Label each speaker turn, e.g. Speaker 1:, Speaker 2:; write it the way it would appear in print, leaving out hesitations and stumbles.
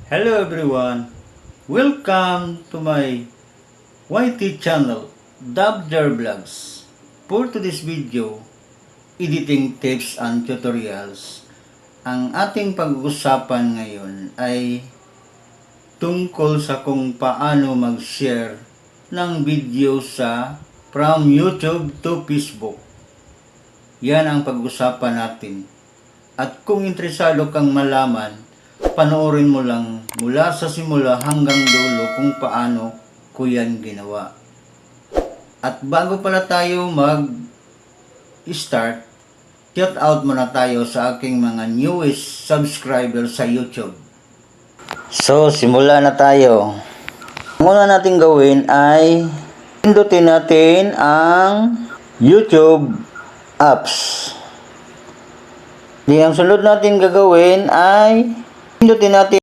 Speaker 1: Hello everyone, welcome to my YT channel, Dabjar Vlogs. For today's video, editing tips and tutorials. Ang ating pag-uusapan ngayon ay tungkol sa kung paano mag-share ng video from YouTube to Facebook. Yan ang pag-usapan natin. At kung interesado kang malaman, panoorin mo lang mula sa simula hanggang dulo kung paano ko yan ginawa. At bago pala tayo mag-start, shout out muna tayo sa aking mga newest subscriber sa YouTube. So, simula na tayo. Ang una natin gawin ay pindutin natin ang YouTube apps. Di ang sunod natin gagawin ay pindutin natin